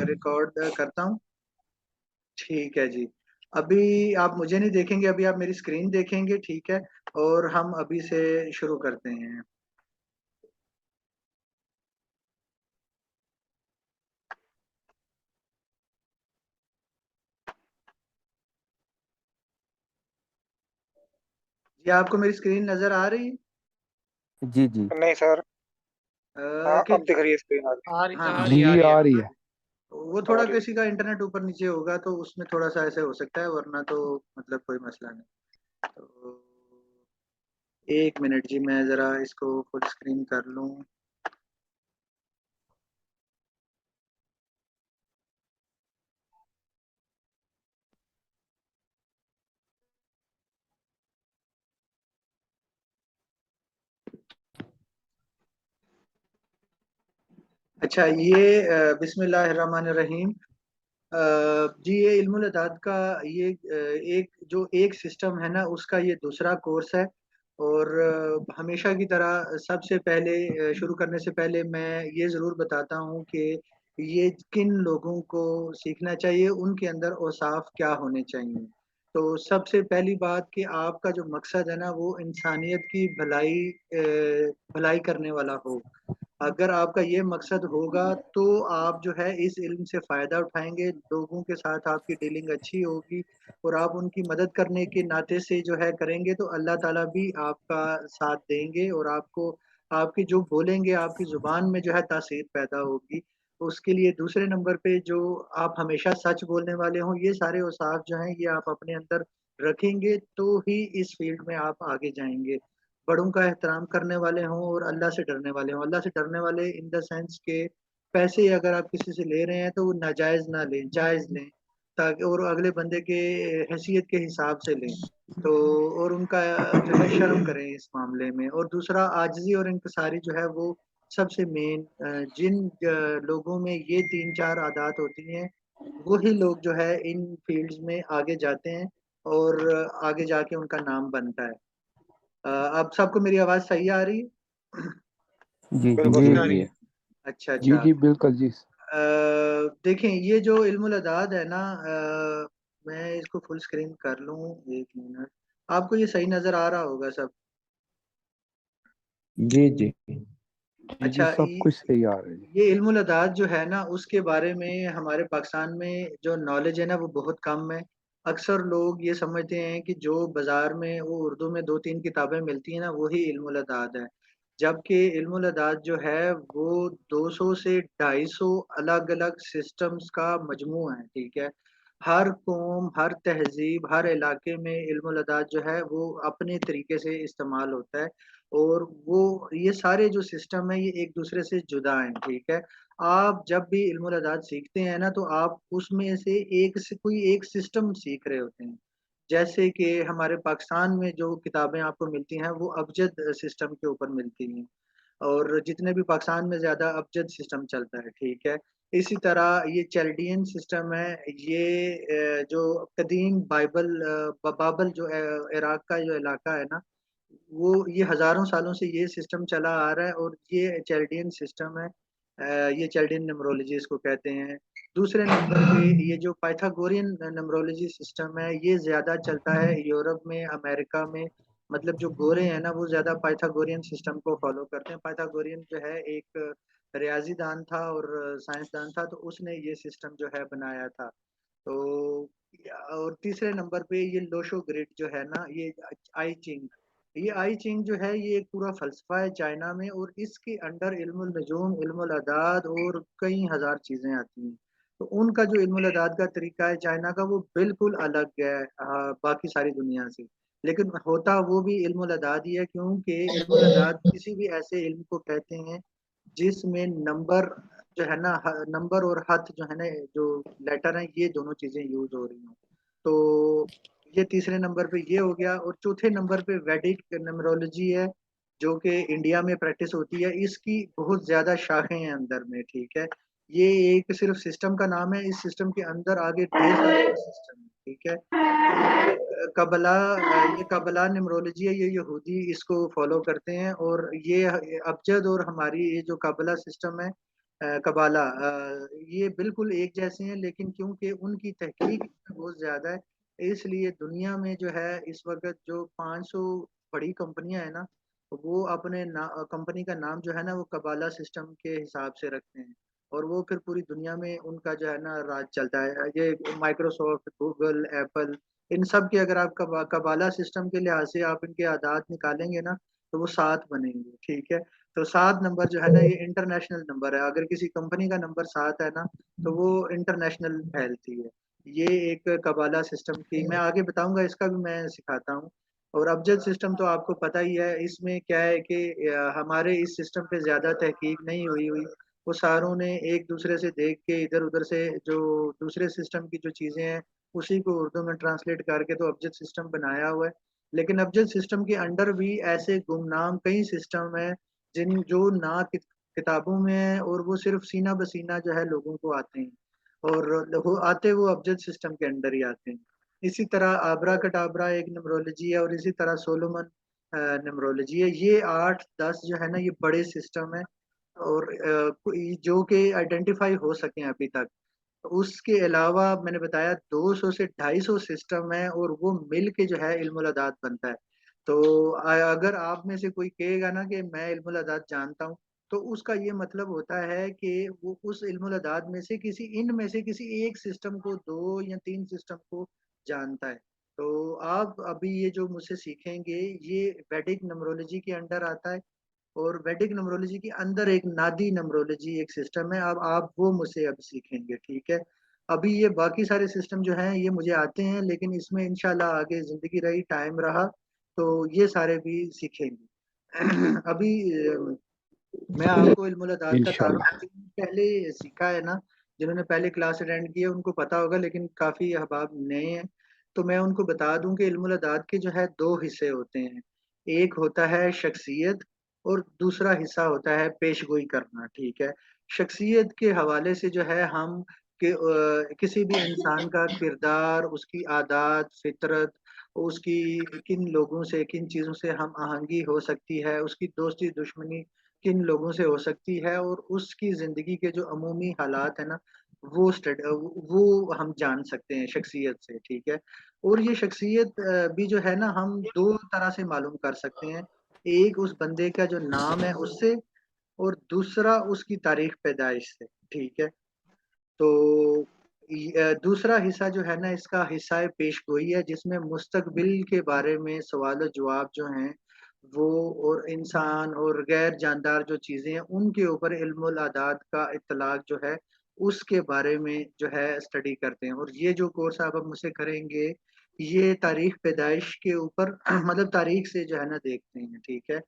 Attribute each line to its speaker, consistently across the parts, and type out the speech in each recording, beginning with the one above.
Speaker 1: Record करता हूँ। ठीक है जी। अभी आप मुझे नहीं देखेंगे, अभी आप मेरी स्क्रीन देखेंगे, ठीक है। और हम अभी से शुरू करते हैं। जी आपको मेरी स्क्रीन नजर आ रही है?
Speaker 2: जी जी।
Speaker 3: नहीं सर। हाँ
Speaker 1: कि
Speaker 3: अब दिख रही है स्क्रीन आ
Speaker 1: हाँ हाँ हाँ,
Speaker 2: जी आ रही है।
Speaker 1: वो थोड़ा
Speaker 3: रही है।
Speaker 1: किसी का इंटरनेट ऊपर नीचे होगा तो उसमें थोड़ा सा ऐसे हो सकता है, वरना तो मतलब कोई मसला नहीं। तो 1 मिनट जी, मैं ज़रा इसको फुल स्क्रीन कर लूँ। अच्छा, ये बिस्मिल्लाहिर्रहमानिर्रहीम। जी ये इल्मुल अदाद का ये एक जो एक सिस्टम है ना, उसका ये दूसरा कोर्स है। और हमेशा की तरह सबसे पहले शुरू करने से पहले मैं ये ज़रूर बताता हूँ कि ये किन लोगों को सीखना चाहिए, उनके अंदर औसाफ क्या होने चाहिए। तो सबसे पहली बात कि आपका जो मकसद है ना, वो इंसानियत की भलाई करने वाला हो। अगर आपका ये मकसद होगा तो आप जो है इस इल्म से फ़ायदा उठाएंगे, लोगों के साथ आपकी डीलिंग अच्छी होगी और आप उनकी मदद करने के नाते से जो है करेंगे, तो अल्लाह ताला भी आपका साथ देंगे और आपको आपकी जो बोलेंगे, आपकी ज़ुबान में जो है तासीर पैदा होगी। उसके लिए दूसरे नंबर पे जो आप हमेशा सच बोलने वाले हों, ये सारे औसाफ जो हैं ये आप अपने अंदर रखेंगे तो ही इस फ़ील्ड में आप आगे जाएँगे। बड़ों का एहतराम करने वाले हों और अल्लाह से डरने वाले हों। अल्लाह से डरने वाले इन द सेंस के पैसे अगर आप किसी से ले रहे हैं तो वो नाजायज़ ना लें, जायज़ लें, ताकि और अगले बंदे के हैसियत के हिसाब से लें। तो और उनका जो है शर्म करें इस मामले में। और दूसरा आजिज़ी और इनकिसारी जो है वो सबसे मेन जिन लोगों में ये 3-4 आदात होती हैं, वही लोग जो है इन फ़ील्ड्स में आगे जाते हैं और आगे जाके उनका नाम बनता है। अब सबको मेरी आवाज़ सही आ रही है?
Speaker 2: जी
Speaker 3: बिल्कुल
Speaker 2: जी
Speaker 3: सही आ रही
Speaker 2: जी।
Speaker 3: है।
Speaker 1: अच्छा,
Speaker 2: जी
Speaker 1: अच्छा।
Speaker 2: जी बिल्कुल जी।
Speaker 1: देखें ये जो इल्मुल अदाद है ना, मैं इसको फुल स्क्रीन कर लूँ 1 मिनट। आपको ये सही नज़र आ रहा होगा सब?
Speaker 2: जी जी जी जी
Speaker 1: अच्छा,
Speaker 2: सब कुछ सही आ रहा है।
Speaker 1: ये इल्मुल अदाद जो है ना, उसके बारे में हमारे पाकिस्तान में जो नॉलेज है ना, वो बहुत कम है। अक्सर लोग ये समझते हैं कि जो बाज़ार में वो उर्दू में 2-3 किताबें मिलती हैं ना, वही इल्मुल अदाद है। जबकि इल्मुल अदाद जो है वो 200 से 250 अलग-अलग सिस्टम्स का मजमू है, ठीक है? हर कौम, हर तहज़ीब, हर इलाके में इल्मुल अदाद जो है वो अपने तरीके से इस्तेमाल होता है। और वो ये सारे जो सिस्टम है ये एक दूसरे से जुदा हैं, ठीक है? आप जब भी इल्मुल अदाद सीखते हैं ना, तो आप उसमें से एक से कोई एक सिस्टम सीख रहे होते हैं। जैसे कि हमारे पाकिस्तान में जो किताबें आपको मिलती हैं वो अबजद सिस्टम के ऊपर मिलती हैं। और जितने भी पाकिस्तान में ज़्यादा अबजद सिस्टम चलता है, ठीक है? इसी तरह ये चैल्डियन सिस्टम है, ये जो कदीम बाबल जो इराक का जो इलाका है ना, वो ये हज़ारों सालों से ये सिस्टम चला आ रहा है और ये चैल्डियन सिस्टम है। ये चैल्डियन न्यूमरोलॉजी इसको कहते हैं। दूसरे नंबर पे ये जो पाइथागोरियन न्यूमरोलॉजी सिस्टम है, ये ज़्यादा चलता है यूरोप में, अमेरिका में। मतलब जो गोरे हैं ना, वो ज़्यादा पाइथागोरियन सिस्टम को फ़ॉलो करते हैं। पाइथागोरियन जो है एक रियाज़ीदान था और साइंसदान था, तो उसने ये सिस्टम जो है बनाया था। तो और तीसरे नंबर पे ये लोशो ग्रिड जो है ना, ये आई चिंग। ये आई चिंग जो है ये एक पूरा फ़लसफ़ा है चाइना में और इसके अंडर इल्मुल नजूम, इल्मुल अदाद और कई हज़ार चीज़ें आती हैं। तो उनका जो इल्मुल अदाद का तरीका है चाइना का, वो बिल्कुल अलग है बाकी सारी दुनिया से। लेकिन होता वो भी इल्मुल अदाद ही है, क्योंकि इल्मुल अदाद किसी भी ऐसे इल्म को कहते हैं जिसमें नंबर जो है ना, नंबर और हथ जो है ना, जो लेटर हैं, ये दोनों चीजें यूज हो रही हों। तो ये तीसरे नंबर पे ये हो गया। और चौथे नंबर पे वैदिक न्यूमरोलॉजी है, जो कि इंडिया में प्रैक्टिस होती है। इसकी बहुत ज्यादा शाखें हैं अंदर में, ठीक है? ये एक सिर्फ सिस्टम का नाम है, इस सिस्टम के अंदर आगे ढेर सारे सिस्टम है, ठीक है? ये कबला न्यूमरोलॉजी है, ये यहूदी इसको फॉलो करते हैं। और ये अबजद और हमारी ये जो कबला सिस्टम है, कबाला, ये बिल्कुल एक जैसे हैं, लेकिन क्योंकि उनकी तहकीक बहुत ज़्यादा है, इसलिए दुनिया में जो है इस वक़्त जो 500 बड़ी कंपनियाँ हैं ना, वो अपने कंपनी का नाम जो है ना वो कबाला सिस्टम के हिसाब से रखते हैं, और वो फिर पूरी दुनिया में उनका जो है ना राज चलता है। ये माइक्रोसॉफ्ट, गूगल, एप्पल, इन सब के अगर आप कबाला सिस्टम के लिहाज से आप इनके आदाद निकालेंगे ना, तो वो 7 बनेंगे, ठीक है? तो 7 नंबर जो है ना ये इंटरनेशनल नंबर है। अगर किसी कंपनी का नंबर 7 है ना, तो वो इंटरनेशनल फैलती है। ये एक कबाला सिस्टम की मैं आगे बताऊँगा, इसका भी मैं सिखाता हूँ। और अबजद सिस्टम तो आपको पता ही है, इसमें क्या है कि हमारे इस सिस्टम पे ज़्यादा तहकीक नहीं हुई हुई। वो सारों ने एक-दूसरे से देख के इधर-उधर से जो दूसरे सिस्टम की जो चीज़ें हैं, उसी को उर्दू में ट्रांसलेट करके तो अबजद सिस्टम बनाया हुआ है। लेकिन अबजद सिस्टम के अंडर भी ऐसे गुमनाम कई सिस्टम हैं जिन जो ना किताबों में है, और वो सिर्फ़ सीना-ब-सीना जो है लोगों को आते हैं, और वो आते वो अबजद सिस्टम के अंडर ही आते हैं। इसी तरह आब्राकडाब्रा एक न्यूमरोलॉजी है, और इसी तरह सोलोमन न्यूमरोलॉजी है। ये 8-10 जो है ना ये बड़े सिस्टम हैं, और कोई जो कि आइडेंटिफ़ाई हो सके हैं अभी तक। उसके अलावा मैंने बताया 200 से 250 सिस्टम है, और वो मिल के जो है इल्मुल अदाद बनता है। तो अगर आप में से कोई कहेगा ना कि मैं इल्मुल अदाद जानता हूँ, तो उसका ये मतलब होता है कि वो उस इल्मुल अदाद में से इनमें से किसी एक सिस्टम को, 2 या 3 सिस्टम को जानता है। तो आप अभी ये जो मुझसे सीखेंगे, ये वैदिक न्यूमरोलॉजी के अंडर आता है, और वैदिक न्यूमरोलॉजी के अंदर एक नादी न्यूमरोलॉजी एक सिस्टम है। अब आप वो मुझसे अब सीखेंगे, ठीक है? अभी ये बाकी सारे सिस्टम जो हैं ये मुझे आते हैं, लेकिन इसमें इंशाल्लाह आगे ज़िंदगी रही, टाइम रहा, तो ये सारे भी सीखेंगे। अभी मैं आपको इल्मुल अदाद का तारुफ
Speaker 2: इंशाल्लाह।
Speaker 1: पहले सीखा है ना, जिन्होंने पहले क्लास अटेंड की है उनको पता होगा, लेकिन काफ़ी अहबाब नए हैं, तो मैं उनको बता दूँ कि इल्मुल अदाद के जो है 2 हिस्से होते हैं। एक होता है शख्सियत, और दूसरा हिस्सा होता है पेशगोई करना, ठीक है? शख्सियत के हवाले से जो है हम किसी भी इंसान का किरदार, उसकी आदत, फितरत, उसकी किन लोगों से, किन चीज़ों से हम आहंगी हो सकती है, उसकी दोस्ती-दुश्मनी किन लोगों से हो सकती है, और उसकी ज़िंदगी के जो अमूमी हालात हैं ना, वो हम जान सकते हैं शख्सियत से, ठीक है? और ये शख्सियत भी जो है ना हम 2 तरह से मालूम कर सकते हैं। एक उस बंदे का जो नाम है उससे, और दूसरा उसकी तारीख़ पैदाइश से, ठीक है? तो दूसरा हिस्सा जो है ना इसका हिस्सा पेशगोई है, जिसमें मुस्तक़बिल के बारे में सवाल-ओ-जवाब जो हैं वो, और इंसान और गैर जानदार जो चीज़ें हैं उनके ऊपर इल्मुल अदाद का इत्तलाक जो है उसके बारे में जो है स्टडी करते हैं। और ये जो कोर्स आप अब मुझसे करेंगे, ये तारीख़ पैदाइश के ऊपर मतलब तारीख़ से जो है ना देखते हैं, ठीक है?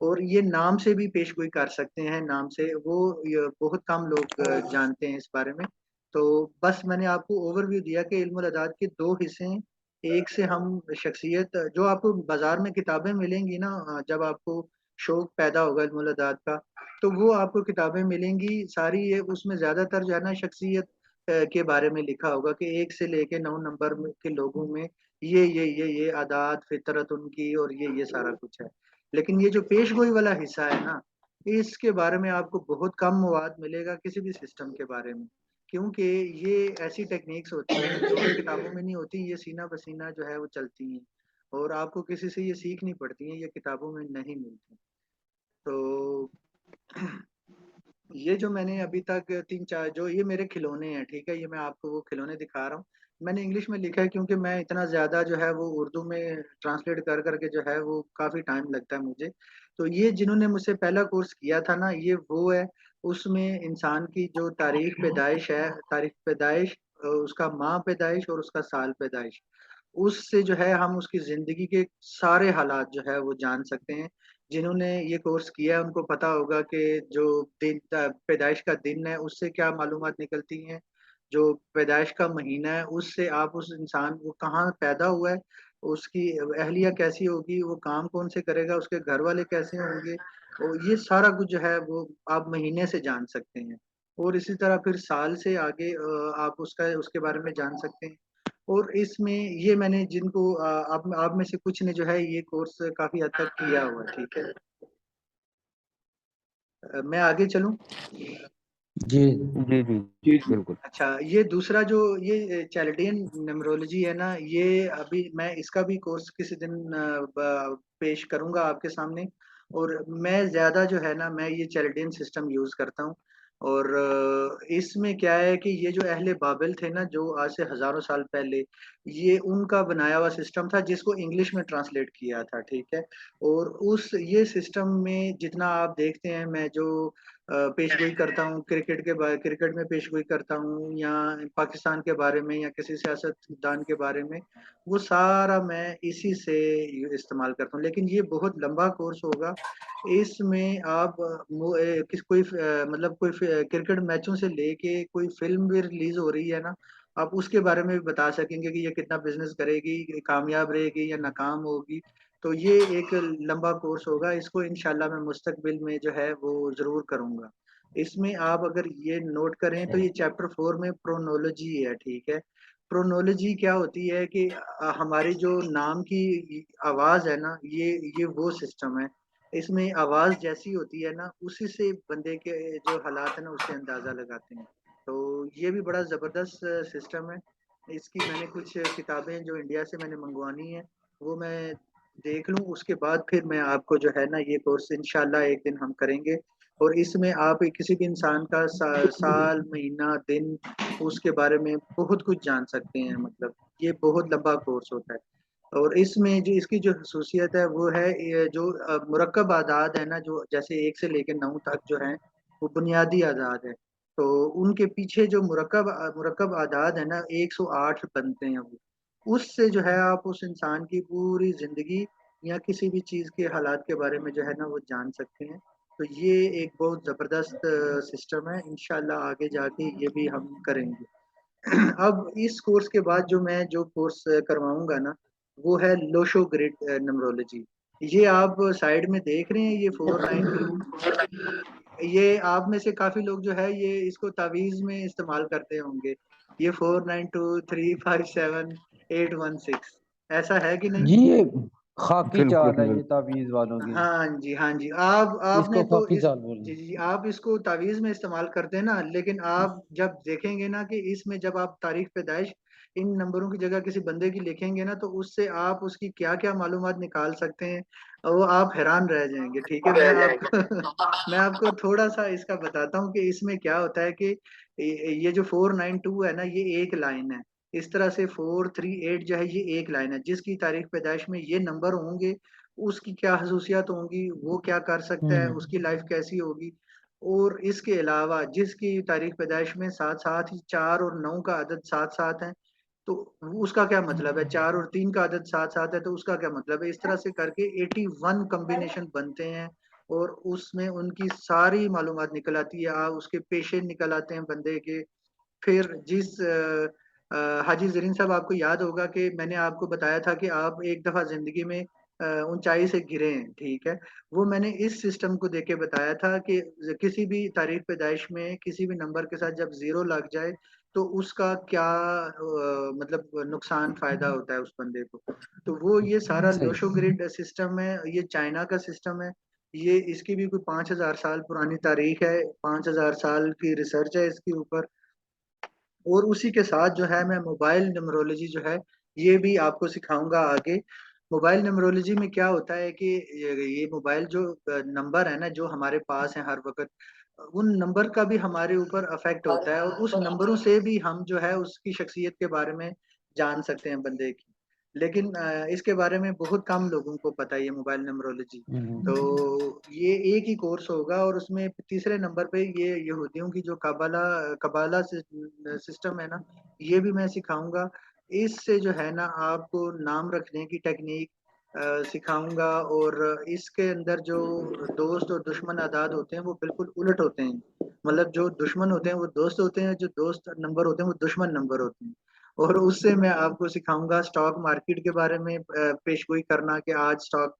Speaker 1: और ये नाम से भी पेशगोई कर सकते हैं, नाम से वो य बहुत कम लोग जानते हैं इस बारे में। तो बस मैंने आपको ओवरव्यू दिया कि इल्मुल अदाद के 2 हिस्से हैं। एक से हम शख्सियत जो आपको बाज़ार में किताबें मिलेंगी ना, जब आपको शौक पैदा होगा इल्मुल अदाद का, तो वो आपको किताबें मिलेंगी सारी, ये उसमें ज़्यादातर जो है ना शख्सियत के बारे में लिखा होगा कि 1 से लेके 9 नंबर में के लोगों में ये आदात, फितरत उनकी, और ये सारा कुछ है। लेकिन ये जो पेशगोई वाला हिस्सा है ना, इसके बारे में आपको बहुत कम मवाद मिलेगा किसी भी सिस्टम के बारे में। क्योंकि ये ऐसी टेक्निक्स होती हैं जो किताबों में नहीं होती, ये सीना-ब-सीना जो है वो चलती हैं, और आपको किसी से ये सीखनी पड़ती हैं, ये किताबों में नहीं मिलती। तो ये जो मैंने अभी तक 3-4 जो ये मेरे खिलौने हैं, ठीक है? ये मैं आपको वो खिलौने दिखा रहा हूँ। मैंने इंग्लिश में लिखा है क्योंकि मैं इतना ज़्यादा जो है वो उर्दू में ट्रांसलेट कर के जो है वो काफ़ी टाइम लगता है मुझे। तो ये जिन्होंने मुझसे पहला कोर्स किया था ना, ये वो है, उसमें इंसान की जो तारीख़ पैदाइश है, तारीख़ पैदाइश, उसका माह पैदाइश और उसका साल पैदाइश। उससे जो है हम उसकी ज़िंदगी के सारे हालात जो है वो जान सकते हैं। जिन्होंने ये कोर्स किया है उनको पता होगा कि जो पैदाइश का दिन है उससे क्या मालूमात निकलती हैं। जो पैदाइश का महीना है उससे आप उस इंसान वो कहाँ पैदा हुआ है, उसकी अहलिया कैसी होगी, वो काम कौन से करेगा, उसके घर वाले कैसे होंगे, और ये सारा कुछ जो है वो आप महीने से जान सकते हैं। और इसी तरह फिर साल से आगे आप उसका उसके बारे में जान सकते हैं। और इसमें ये मैंने जिनको आप में से कुछ ने जो है ये कोर्स काफ़ी हद तक किया हुआ है, ठीक है? मैं आगे चलूँ?
Speaker 4: जी
Speaker 2: जी जी
Speaker 3: जी
Speaker 2: बिल्कुल।
Speaker 1: अच्छा, ये दूसरा जो ये चैल्डियन न्यूमरोलॉजी है ना, ये अभी मैं इसका भी कोर्स किसी दिन पेश करूंगा आपके सामने। और मैं ज़्यादा जो है ना, मैं ये चैल्डियन सिस्टम यूज़ करता हूँ। और इसमें क्या है कि ये जो अहले बाबिल थे ना, जो आज से हज़ारों साल पहले, ये उनका बनाया हुआ सिस्टम था जिसको इंग्लिश में ट्रांसलेट किया था, ठीक है। और उस ये सिस्टम में जितना आप देखते हैं, मैं जो पेशगोई करता हूँ क्रिकेट में पेशगोई करता हूँ, या पाकिस्तान के बारे में, या किसी सियासतदान के बारे में, वो सारा मैं इसी से इस्तेमाल करता हूँ। लेकिन ये बहुत लंबा कोर्स होगा। इसमें आप मतलब कोई क्रिकेट मैचों से लेके कोई फिल्म भी रिलीज हो रही है ना, आप उसके बारे में भी बता सकेंगे कि ये कितना बिजनेस करेगी, कामयाब रहेगी या नाकाम होगी। तो ये एक लंबा कोर्स होगा, इसको इंशाल्लाह मैं मुस्तकबिल में जो है वो ज़रूर करूँगा। इसमें आप अगर ये नोट करें तो ये चैप्टर 4 में प्रोनोलॉजी है, ठीक है। प्रोनोलॉजी क्या होती है कि हमारी जो नाम की आवाज़ है ना, ये वो सिस्टम है। इसमें आवाज़ जैसी होती है ना, उसी से बंदे के जो हालात है ना, उससे अंदाज़ा लगाते हैं। तो ये भी बड़ा ज़बरदस्त सिस्टम है। इसकी मैंने कुछ किताबें जो इंडिया से मैंने मँगवानी हैं, वो मैं देख लूँ, उसके बाद फिर मैं आपको जो है ना ये कोर्स इंशाल्लाह एक दिन हम करेंगे। और इसमें आप किसी भी इंसान का साल, महीना, दिन, उसके बारे में बहुत कुछ जान सकते हैं। मतलब ये बहुत लंबा कोर्स होता है। और इसमें जो इसकी जो ख़ुसूसियत है वो है, ये जो मुरक्कब आदाद है ना, जो जैसे 1 से लेके 9 तक जो हैं, वो बुनियादी आदाद है। तो उनके पीछे जो मुरक्कब आदाद है ना, 108 बनते हैं वो। उससे जो है आप उस इंसान की पूरी ज़िंदगी या किसी भी चीज़ के हालात के बारे में जो है ना वो जान सकते हैं। तो ये एक बहुत ज़बरदस्त सिस्टम है, इंशाल्लाह आगे जाके ये भी हम करेंगे। अब इस कोर्स के बाद जो कोर्स करवाऊँगा ना, वो है लोशो ग्रिड न्यूमरोलॉजी। ये आप साइड में देख रहे हैं, ये 492, ये आप में से काफ़ी लोग जो है ये इसको तावीज़ में इस्तेमाल करते होंगे। ये 492 357 816 ऐसा है कि नहीं?
Speaker 4: जी, ये खाकी
Speaker 2: बिल्कुल
Speaker 4: चाल है ये
Speaker 2: बिल्कुल।
Speaker 4: तावीज़ वालों की।
Speaker 1: हाँ जी, हाँ जी। आपने
Speaker 4: इसको
Speaker 1: तो
Speaker 4: खाकी
Speaker 1: इस
Speaker 4: चाल बोल
Speaker 1: जी,
Speaker 4: रहे
Speaker 1: जी, आप इसको तावीज़ में इस्तेमाल करते हैं ना, लेकिन आप जब देखेंगे ना कि इसमें जब आप तारीख़ पैदाइश इन नंबरों की जगह किसी बंदे की लिखेंगे ना, तो उससे आप उसकी क्या-क्या मालूमात निकाल सकते हैं, वो आप हैरान रह जाएँगे, ठीक है? मैं आपको मैं आपको थोड़ा-सा इसका बताता हूँ कि इसमें क्या होता है कि ये जो 492 है ना, ये एक लाइन है। इस तरह से 438 जो है, ये एक लाइन है। जिसकी तारीख़ पैदाइश में ये नंबर होंगे, उसकी क्या ख़ुसूसियत होंगी, वो क्या कर सकता है, उसकी लाइफ़ कैसी होगी। और इसके अलावा जिसकी तारीख़ पैदाइश में साथ-साथ ही 4 और 9 का अदद साथ-साथ है, तो वो उसका क्या मतलब है? 4 और 3 का अदद साथ-साथ है, तो उसका क्या मतलब है? इस तरह से करके 81 कॉम्बिनेशन बनते हैं। और उसमें उनकी सारी मालूमात निकल आती है। उसके पेशे निकल आते हैं बंदे के। फिर हाजी ज़रीन साहब, आपको याद होगा कि मैंने आपको बताया था कि आप एक दफ़ा ज़िंदगी में ऊँचाई से गिरे हैं, ठीक है? वो मैंने इस सिस्टम को देख के बताया था कि किसी भी तारीख़ पैदाइश में किसी भी नंबर के साथ जब 0 लग जाए, तो उसका क्या मतलब नुकसान फ़ायदा होता है उस बंदे को। तो वो ये सारा
Speaker 4: सही।
Speaker 1: लोशो ग्रिड सिस्टम है, ये चाइना का सिस्टम है। ये इसकी भी कोई 5000 साल पुरानी तारीख़ है, 5000 साल की रिसर्च है इसके ऊपर। और उसी के साथ जो है मैं मोबाइल न्यूमरोलॉजी जो है, ये भी आपको सिखाऊँगा आगे। मोबाइल न्यूमरोलॉजी में क्या होता है कि ये मोबाइल जो नंबर है ना, जो हमारे पास है हर वक़्त, उन नंबर का भी हमारे ऊपर अफ़ेक्ट होता है। और उस नंबरों से भी हम जो है उसकी शख्सियत के बारे में जान सकते हैं बंदे की। लेकिन इसके बारे में बहुत कम लोगों को पता है, ये मोबाइल न्यूमरोलॉजी। तो ये एक ही कोर्स होगा, और उसमें तीसरे नंबर पे ये यहूदियों की जो कबाला सिस्टम है ना, ये भी मैं सिखाऊँगा। इससे जो है ना आपको नाम रखने की टेक्नीक सिखाऊँगा। और इसके अंदर जो दोस्त और दुश्मन आदाद होते हैं, वो बिल्कुल उलट होते हैं। मतलब जो दुश्मन होते हैं वो दोस्त होते हैं, जो दोस्त नंबर होते हैं वो दुश्मन नंबर होते हैं। और उससे मैं आपको सिखाऊँगा स्टॉक मार्केट के बारे में पेशगोई करना कि आज स्टॉक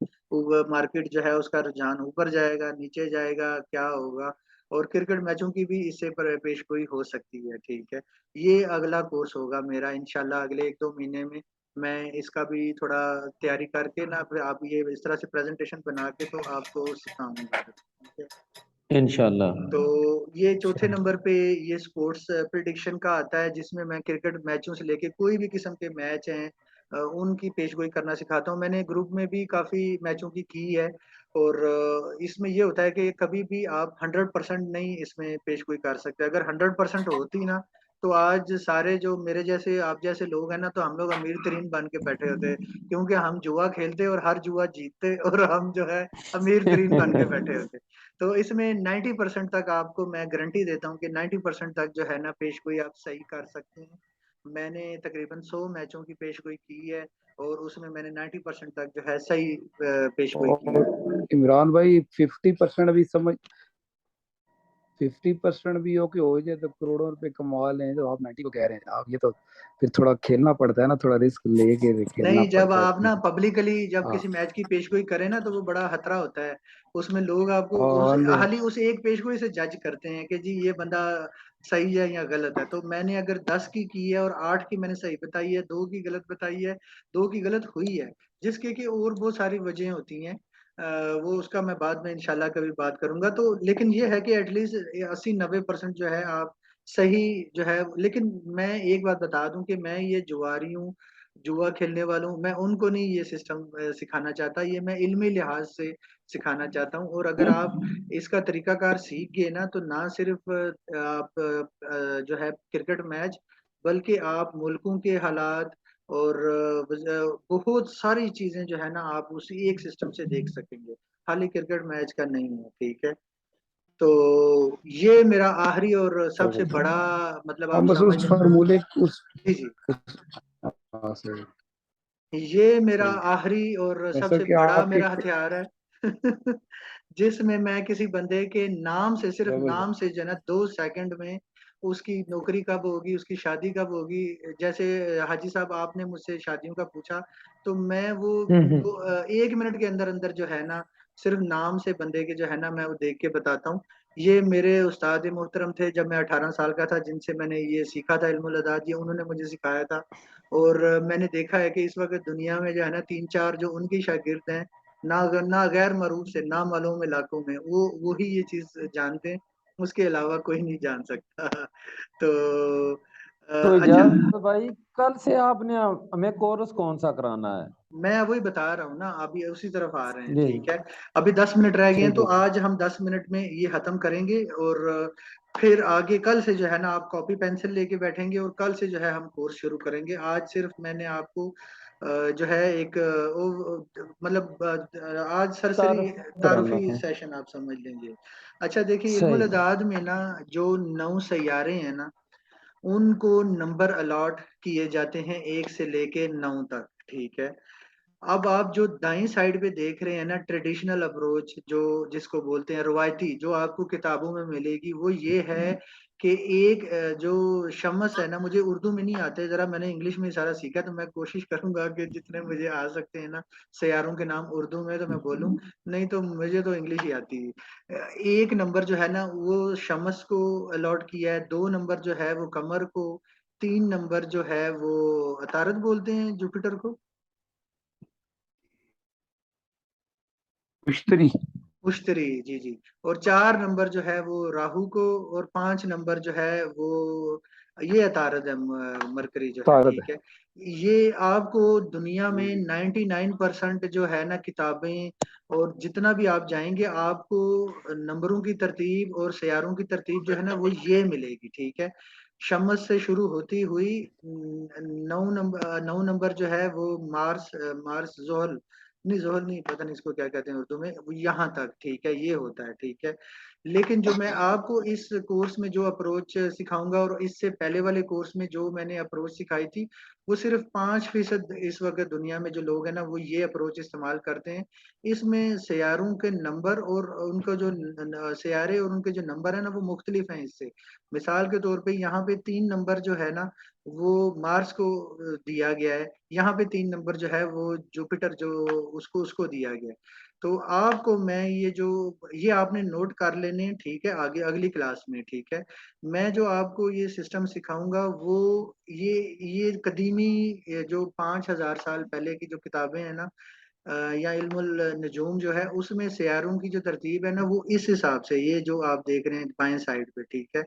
Speaker 1: मार्केट जो है उसका रुझान ऊपर जाएगा, नीचे जाएगा, क्या होगा। और क्रिकेट मैचों की भी इससे पेशगोई हो सकती है, ठीक है। ये अगला कोर्स होगा मेरा इंशाल्लाह अगले 1-2 महीने में। मैं इसका भी थोड़ा तैयारी करके ना, फिर आप ये इस तरह से प्रेज़ेंटेशन बना के तो आपको सिखाऊँगा फिर, ठीक है।
Speaker 4: इंशाल्लाह।
Speaker 1: तो ये चौथे
Speaker 2: अच्छा।
Speaker 1: नंबर पे ये स्पोर्ट्स प्रिडिक्शन का आता है, जिसमें मैं क्रिकेट मैचों से लेके कोई भी किस्म के मैच हैं उनकी पेशगोई करना सिखाता हूँ। मैंने ग्रुप में भी काफ़ी मैचों की है। और इसमें ये होता है कि कभी भी आप 100% नहीं इसमें पेशगोई कर सकते। अगर 100% होती ना, तो आज सारे जो मेरे जैसे आप जैसे लोग हैं ना, तो हम लोग अमीर तरीन बन के बैठे होते, क्योंकि हम जुआ खेलते और हर जुआ जीतते और हम जो है अमीर तरीन बन के बैठे होते। तो इसमें 90% तक आपको मैं गारंटी देता हूँ कि 90% तक जो है ना पेशगोई आप सही कर सकते हैं। मैंने तकरीबन 100 मैचों की पेशगोई की है और उसमें मैंने 90% तक जो है सही पेशगोई की है।
Speaker 2: और इमरान भाई 50% भी समझ 50% भी हो जाए तो करोड़ों रुपए कमा लें, तो आप 90 को कह रहे हैं आप, ये तो फिर थोड़ा खेलना पड़ता है ना, थोड़ा रिस्क लेके खेलना
Speaker 1: नहीं, जब
Speaker 2: पड़ता है
Speaker 1: आप ना पब्लिकली जब
Speaker 2: हाँ।
Speaker 1: किसी मैच की पेशगोई करें ना, तो वो बड़ा खतरा होता है। उसमें लोग आपको उस
Speaker 2: हाँ ले।
Speaker 1: खाली उस एक पेशगोई से जज करते हैं कि जी ये बंदा सही है या गलत है। तो मैंने अगर 10 की है और 8 की मैंने सही बताई है, 2 की गलत बताई है, 2 की गलत हुई है, जिसके कि और बहुत सारी वजह होती हैं। वो उसका मैं बाद में इंशाल्लाह कभी बात करूंगा। तो लेकिन ये है कि एटलीस्ट 80-90% जो है आप सही जो है। लेकिन मैं एक बात बता दूं कि मैं ये जुआरी हूँ, जुआ खेलने वालों हूँ, मैं उनको नहीं ये सिस्टम सिखाना चाहता। ये मैं इल्मी लिहाज से सिखाना चाहता हूँ। और अगर आप इसका तरीकाकार सीख गए ना, तो ना सिर्फ आप जो है क्रिकेट मैच, बल्कि आप मुल्कों के हालात और बहुत सारी चीजें जो है ना आप उसी एक सिस्टम से देख सकेंगे। खाली क्रिकेट मैच का नहीं है, ठीक है। तो ये मेरा आखिरी और सबसे बड़ा मतलब आप
Speaker 2: हम बस
Speaker 1: समझ।
Speaker 2: उस फार्मूले उस
Speaker 1: जी जी,
Speaker 2: हाँ सही।
Speaker 1: ये मेरा
Speaker 2: सही।
Speaker 1: आखिरी और
Speaker 2: जैसा
Speaker 1: सबसे
Speaker 2: कि
Speaker 1: बड़ा
Speaker 2: आपके
Speaker 1: मेरा हथियार है। जिसमें मैं किसी बंदे के नाम से, सिर्फ नाम
Speaker 2: जबरदस्त।
Speaker 1: से जो है ना 2 सेकंड में उसकी नौकरी कब होगी, उसकी शादी कब होगी। जैसे हाजी साहब आपने मुझसे शादियों का पूछा, तो मैं वो 1 मिनट के अंदर अंदर जो है ना सिर्फ नाम से बंदे के जो है ना मैं वो देख के बताता हूँ। ये मेरे उस्ताद मोहतरम थे जब मैं 18 साल का था, जिनसे मैंने ये सीखा था इल्मुल अदाद, ये उन्होंने मुझे सिखाया था। और मैंने देखा है कि इस वक्त दुनिया में जो है ना 3-4 जो उनके शागिर्द हैं, ना गैर मरूफ से, ना मालूम इलाकों में, वो ही ये चीज जानते हैं। उसके अलावा कोई नहीं जान सकता। तो
Speaker 4: तो
Speaker 1: अच्छा,
Speaker 4: इजाजत भाई, कल से आपने हमें कोर्स कौन सा कराना है?
Speaker 1: मैं वही बता रहा हूँ ना, अभी उसी तरफ आ रहे हैं,
Speaker 4: जी,
Speaker 1: ठीक है। अभी 10 मिनट रह गए हैं,
Speaker 4: ठीक
Speaker 1: तो
Speaker 4: है जी।
Speaker 1: आज हम 10 मिनट में ये खत्म करेंगे। और फिर आगे कल से जो है ना आप कॉपी पेंसिल लेके बैठेंगे और कल से जो है हम कोर्स शुरू करेंगे। आज सिर्फ मैंने आपको जो है एक मतलब आज सरसरी
Speaker 4: तारुफ कराना
Speaker 1: तारुफी
Speaker 4: है।
Speaker 1: सेशन आप समझ लेंगे। अच्छा देखिए, इल्मुल
Speaker 4: सही।
Speaker 1: अदाद में ना जो 9 सैयारे हैं ना, उनको नंबर अलॉट किए जाते हैं 1 से लेके 9 तक, ठीक है। अब आप जो दाईं साइड पे देख रहे हैं ना, ट्रेडिशनल अप्रोच जो जिसको बोलते हैं रवायती, जो आपको किताबों में मिलेगी, वो ये है कि एक जो शम्स है ना, मुझे उर्दू में नहीं आते, जरा मैंने इंग्लिश में सारा सीखा, तो मैं कोशिश करूंगा कि जितने मुझे आ सकते हैं ना सैयारों के नाम उर्दू में तो मैं बोलूं, नहीं तो मुझे तो इंग्लिश ही आती है। 1 नंबर जो है ना वो शम्स को अलॉट किया है, 2 नंबर जो है वो कमर को, 3 नंबर जो है वो अतारत बोलते हैं जुपिटर को,
Speaker 2: मुश्तरी।
Speaker 1: मुश्तरी, जी जी। और 4 नंबर जो है वो राहु को, और 5 नंबर जो है वो ये अतारद है, मरकरी जो है,
Speaker 2: ताकत
Speaker 1: ठीक है। ये आपको दुनिया में 99% जो है ना किताबें, और जितना भी आप जाएंगे आपको नंबरों की तरतीब और सैयारों की तरतीब जो है ना वो ये मिलेगी, ठीक है। शमस से शुरू होती हुई 9 नंबर जो है वो मार्स जोहल, नहीं जोहल नहीं, पता नहीं इसको क्या कहते हैं उर्दू में, वो यहाँ तक, ठीक है, ये होता है, ठीक है। लेकिन जो मैं आपको इस कोर्स में जो अप्रोच सिखाऊंगा और इससे पहले वाले कोर्स में जो मैंने अप्रोच सिखाई थी, वो सिर्फ 5% इस वक्त दुनिया में जो लोग हैं ना वो ये अप्रोच इस्तेमाल करते हैं। इसमें सैयारों के नंबर और उनका जो सैयारे और उनके जो नंबर है ना वो मुख्तलिफ हैं इससे। मिसाल के तौर पे यहाँ पे 3 नंबर जो है ना वो मार्स को दिया गया है, यहाँ पे 3 नंबर जो है वो जुपिटर जो उसको उसको दिया गया है। तो आपको मैं ये आपने नोट कर लेने हैं, ठीक है, आगे अगली क्लास में, ठीक है। मैं जो आपको ये सिस्टम सिखाऊंगा वो ये कदीमी, ये जो 5,000 साल पहले की जो किताबें हैं ना, या इल्मुल नजूम जो है उसमें सियारों की जो तरतीब है ना वो इस हिसाब से, ये जो आप देख रहे हैं बाएं साइड पे, ठीक है।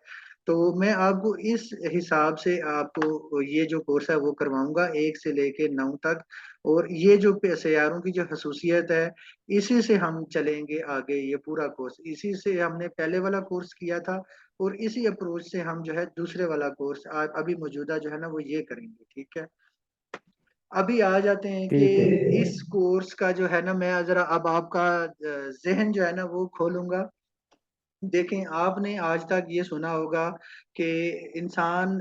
Speaker 1: तो मैं आपको इस हिसाब से आपको ये जो कोर्स है वो करवाऊंगा 1 से लेके 9 तक। और ये जो सियारों की जो खसूसियत है इसी से हम चलेंगे आगे, ये पूरा कोर्स इसी से हमने पहले वाला कोर्स किया था और इसी अप्रोच से हम जो है दूसरे वाला कोर्स अभी मौजूदा जो है ना वो ये करेंगे, ठीक है। अभी आ जाते हैं कि
Speaker 2: ठीक है।
Speaker 1: इस कोर्स का जो है ना, मैं जरा अब आपका जहन जो है ना वो खोलूंगा। देखें, आपने आज तक ये सुना होगा कि इंसान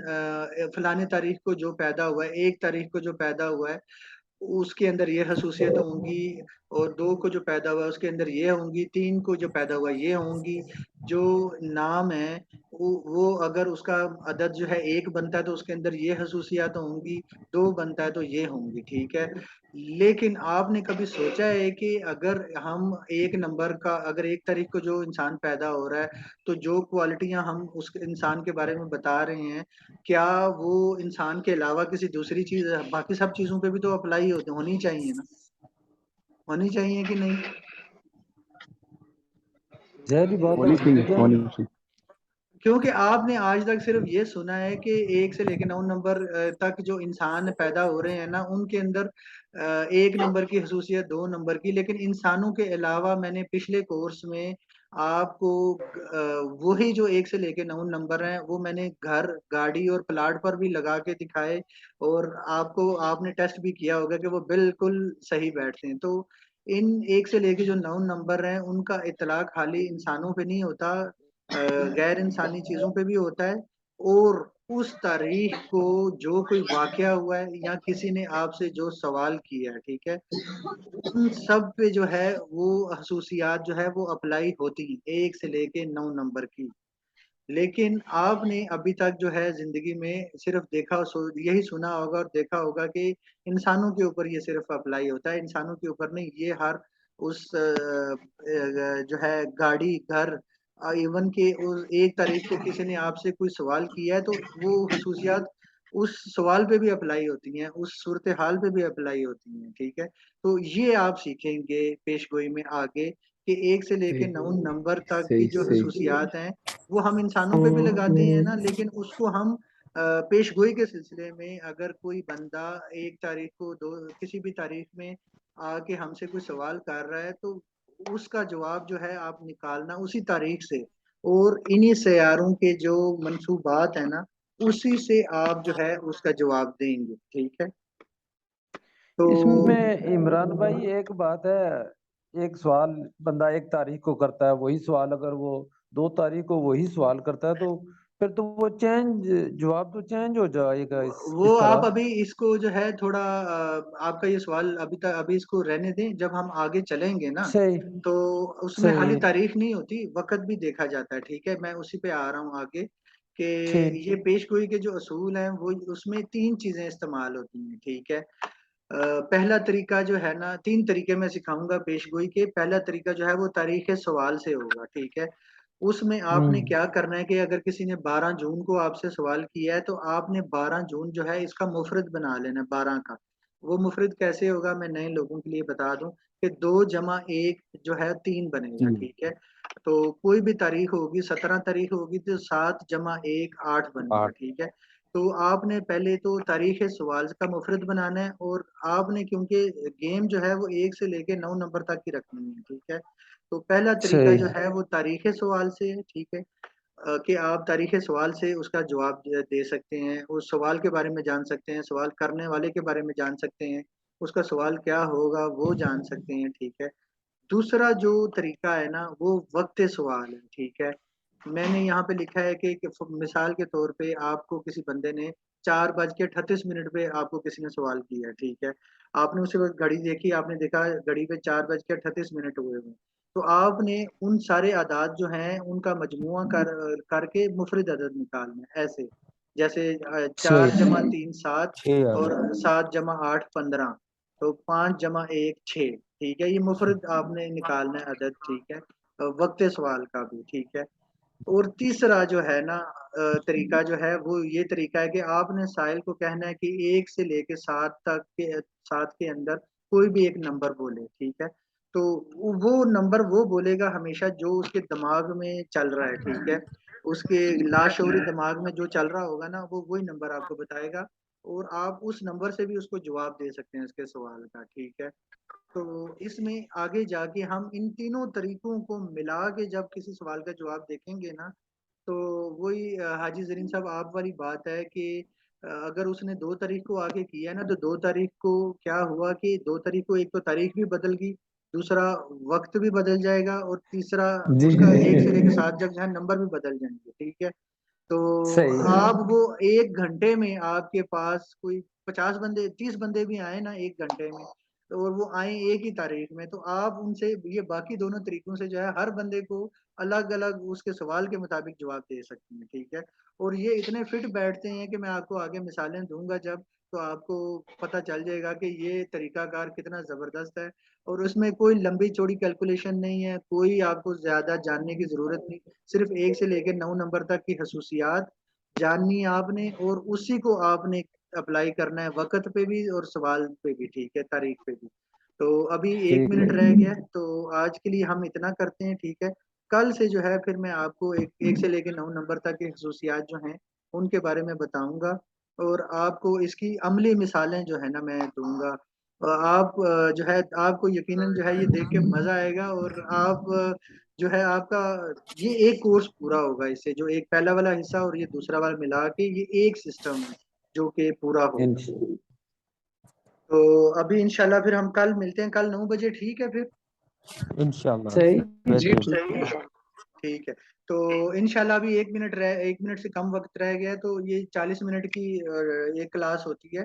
Speaker 1: फलाने तारीख को जो पैदा हुआ है, 1 तारीख को जो पैदा हुआ है उसके अंदर ये खसूसियत होंगी, और 2 को जो पैदा हुआ उसके अंदर ये होंगी, 3 को जो पैदा हुआ ये होंगी। जो नाम है वो अगर उसका अदद जो है 1 बनता है तो उसके अंदर ये खसूसियात होंगी, 2 बनता है तो ये होंगी, ठीक है। लेकिन आपने कभी सोचा है कि अगर हम एक नंबर का, अगर 1 तारीख को जो इंसान पैदा हो रहा है तो जो क्वालिटियां हम उस इंसान के बारे में बता रहे हैं, क्या वो इंसान के अलावा किसी दूसरी चीज, बाकी सब चीजों पे भी तो अप्लाई होनी चाहिए ना, होनी चाहिए कि नहीं?
Speaker 4: जहरी बात
Speaker 2: होनी
Speaker 4: होनी
Speaker 2: चाहिए,
Speaker 4: चाहिए।
Speaker 2: होनी चाहिए।
Speaker 1: क्योंकि आपने आज तक सिर्फ ये सुना है कि 1 से लेकर 9 नंबर तक जो इंसान पैदा हो रहे हैं ना उनके अंदर 1 नंबर की खसूसियत, 2 नंबर की। लेकिन इंसानों के अलावा मैंने पिछले कोर्स में आपको वही जो 1 से लेकर 9 नंबर हैं वो मैंने घर, गाड़ी और प्लाट पर भी लगा के दिखाए, और आपको, आपने टेस्ट भी किया होगा कि वो बिल्कुल सही बैठते हैं। तो इन 1 से लेके जो 9 नंबर हैं उनका इतलाक खाली इंसानों पे नहीं होता, गैर इंसानी चीजों पे भी होता है। और उस तारीख को जो कोई वाकया हुआ है या किसी ने आपसे जो सवाल किया है, ठीक है, उन सब पे जो है वो खसूसियात जो है वो अप्लाई होती हैं 1 से लेके 9 नंबर की। लेकिन आपने अभी तक जो है जिंदगी में सिर्फ यही सुना होगा और देखा होगा कि इंसानों के ऊपर ये सिर्फ अप्लाई होता है, इंसानों के ऊपर नहीं। ये हर उस जो है गाड़ी, घर, इवन के उस 1 तारीख को किसी ने आपसे कोई सवाल किया है तो वो खसूसियात उस सवाल पे भी अप्लाई होती हैं, उस सूरत हाल पे भी अप्लाई होती हैं, ठीक है। तो ये आप सीखेंगे पेशगोई में आगे कि 1 से लेके 9 नंबर तक की
Speaker 2: सही
Speaker 1: जो
Speaker 2: सही।
Speaker 1: खसूसियात हैं वो हम इंसानों पे भी लगाते हैं ना, लेकिन उसको हम पेशगोई के सिलसिले में अगर कोई बंदा 1 तारीख को, दो किसी भी तारीख में आके हमसे कोई सवाल कर रहा है तो उसका जवाब जो है आप निकालना उसी तारीख से, और इन्हीं सैयारों के जो मंसूबात है ना उसी से आप जो है उसका जवाब देंगे, ठीक है। तो
Speaker 4: इसमें इमरान भाई एक बात है, एक सवाल बंदा 1 तारीख को करता है, वही सवाल अगर वो 2 तारीख को वही सवाल करता है तो फिर तो वो चेंज, जवाब तो चेंज हो जाएगा
Speaker 1: वो
Speaker 4: इस
Speaker 1: आप
Speaker 4: तरह।
Speaker 1: अभी इसको जो है थोड़ा आपका ये सवाल अभी तक, अभी इसको रहने दें, जब हम आगे चलेंगे ना
Speaker 4: सही।
Speaker 1: तो उसमें खाली
Speaker 4: सही।
Speaker 1: तारीख नहीं होती, वक्त भी देखा जाता है, ठीक है। मैं उसी पे आ रहा हूँ आगे कि
Speaker 4: ठीक।
Speaker 1: ये पेशगोई के जो असूल हैं वो, उसमें 3 चीजें इस्तेमाल होती हैं, ठीक है। पहला तरीका जो है ना, 3 तरीके मैं सिखाऊंगा पेशगोई के। पहला तरीका जो है वो तारीख सवाल से होगा, ठीक है। उसमें आपने
Speaker 4: हम्म।
Speaker 1: क्या करना है कि अगर किसी ने 12 जून को आपसे सवाल किया है तो आपने 12 जून जो है इसका मुफरद बना लेना है, 12 का। वो मुफरद कैसे होगा मैं नए लोगों के लिए बता दूं कि 2 जमा 1 जो है 3 बनेगा, ठीक है। तो कोई भी तारीख होगी, 17 तारीख होगी तो 7 जमा 1 8 बनेगा,
Speaker 2: 8।
Speaker 1: ठीक है। तो आपने पहले तो तारीख सवाल का मुफरद बनाना है, और आपने क्योंकि गेम जो है वो 1 से लेके 9 नंबर तक की रखनी है, ठीक है। तो पहला तरीका
Speaker 4: सही।
Speaker 1: जो है वो तारीख सवाल से है, ठीक है। कि आप तारीख सवाल से उसका जवाब दे सकते हैं, उस सवाल के बारे में जान सकते हैं, सवाल करने वाले के बारे में जान सकते हैं, उसका सवाल क्या होगा वो जान सकते हैं, ठीक है। दूसरा जो तरीका है ना वो वक्त सवाल है, ठीक है। मैंने यहाँ पे लिखा है कि मिसाल के तौर पे आपको किसी बंदे ने 4:38 पे आपको किसी ने सवाल किया, ठीक है। आपने उसे वक्त घड़ी देखी, आपने देखा घड़ी पे 4:38 हुए हुए, तो आपने उन सारे आदाद जो हैं उनका मजमुआ करके मुफरद अदद निकालना है, ऐसे जैसे चार
Speaker 4: सही।
Speaker 1: जमा तीन सात
Speaker 4: 6 आ
Speaker 1: और
Speaker 4: गया।
Speaker 1: 7 जमा 8 15, तो 5 जमा 1 6, ठीक है। ये मुफरद आपने निकालना है अदद, ठीक है। वक्त सवाल का भी, ठीक है। और तीसरा जो है ना तरीका जो है वो ये तरीका है कि आपने साइल को कहना है कि 1 से लेके 7 तक के, 7 के अंदर कोई भी एक नंबर बोले, ठीक है। तो वो नंबर वो बोलेगा हमेशा जो उसके दिमाग में चल रहा है, ठीक है। उसके लाशऊरी दिमाग में जो चल रहा होगा ना, वो वही नंबर आपको बताएगा, और आप उस नंबर से भी उसको जवाब दे सकते हैं उसके सवाल का, ठीक है। तो इसमें आगे जाके हम इन तीनों तरीकों को मिला के जब किसी सवाल का जवाब देखेंगे ना, तो वही हाजी ज़रीन साहब आप वाली बात है कि अगर उसने 2 तारीख को आके किया ना, तो 2 तारीख को क्या हुआ कि 2 तारीख को एक तो तारीख भी बदल गई, दूसरा वक़्त भी बदल जाएगा, और तीसरा
Speaker 4: जी
Speaker 1: उसका
Speaker 4: जी
Speaker 1: एक से एक साथ जब जो है नंबर भी बदल जाएँगे, ठीक है। तो
Speaker 4: सही।
Speaker 1: आप वो 1 घंटे में आपके पास कोई 50 बंदे 30 बंदे भी आए ना 1 घंटे में, तो और वो आए एक ही तारीख में, तो आप उनसे ये बाकी दोनों तरीकों से जो है हर बंदे को अलग-अलग उसके सवाल के मुताबिक जवाब दे सकते हैं, ठीक है। और ये इतने फिट बैठते हैं कि मैं आपको आगे मिसालें दूँगा जब, तो आपको पता चल जाएगा कि ये तरीकाकार कितना ज़बरदस्त है, और उसमें कोई लंबी-चौड़ी कैलकुलेशन नहीं है, कोई आपको ज़्यादा जानने की ज़रूरत नहीं। सिर्फ़ 1 से लेके 9 नंबर तक की खसूसियात जाननी है आपने, और उसी को आपने अप्लाई करना है वक़्त पे भी और सवाल पे भी, ठीक है, तारीख पे भी। तो अभी 1
Speaker 4: ठीक
Speaker 1: मिनट
Speaker 4: है।
Speaker 1: रह गया है, तो आज के लिए हम इतना करते हैं, ठीक है। कल से जो है फिर मैं आपको 1 से लेके 9 नंबर तक की खसूसियात जो हैं, उनके बारे में बताऊँगा, और आपको इसकी अमली मिसालें जो है ना मैं दूँगा। आप जो है आपको यकीनन जो है ये देख के मज़ा आएगा, और आप जो है आपका ये एक कोर्स पूरा होगा इससे, जो एक पहला वाला हिस्सा और ये दूसरा वाला मिला के ये एक सिस्टम है, जो कि पूरा होगा। तो अभी इंशाल्लाह फिर हम कल मिलते हैं, कल 9 बजे, ठीक है फिर?
Speaker 4: इंशाल्लाह
Speaker 2: सही जी,
Speaker 4: बेहतर।
Speaker 2: ठीक है।
Speaker 1: ठीक है। तो इंशाल्लाह अभी 1 मिनट से कम वक़्त रह गया है, तो ये 40 मिनट की एक क्लास होती है।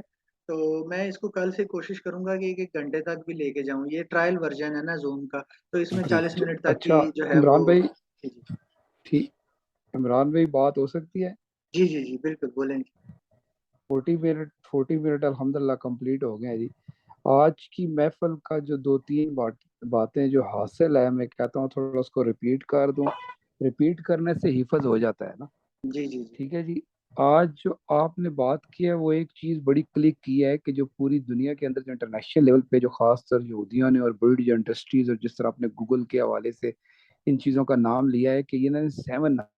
Speaker 1: तो मैं इसको कल से कोशिश करूँगा कि 1-1 घंटे तक भी लेके जाऊँ। ये ट्रायल वर्ज़न है ना ज़ूम का, तो इसमें 40 मिनट तक की
Speaker 2: अच्छा
Speaker 1: जो है वो।
Speaker 2: इमरान भाई,
Speaker 1: जी, जी।
Speaker 2: ठीक, इमरान भाई बात हो सकती है?
Speaker 1: जी, जी, जी, बिल्कुल बोलेंगे।
Speaker 2: 40 मिनट अल्हम्दुलिल्लाह कंप्लीट हो गए हैं जी। आज की महफिल का जो 2-3 बातें जो हासिल है, मैं कहता हूँ थोड़ा उसको रिपीट कर दूं। रिपीट करने से हिफज हो जाता है ना।
Speaker 1: जी, जी, जी।
Speaker 2: ठीक है जी। आज जो आपने बात की है वो एक चीज़ बड़ी क्लिक की है कि जो पूरी दुनिया के अंदर जो इंटरनेशनल लेवल पे जो खासतर यहूदियों ने और बड़ी जो इंडस्ट्रीज और जिस तरह आपने गूगल के हवाले से इन चीज़ों का नाम लिया है कि ये ना 7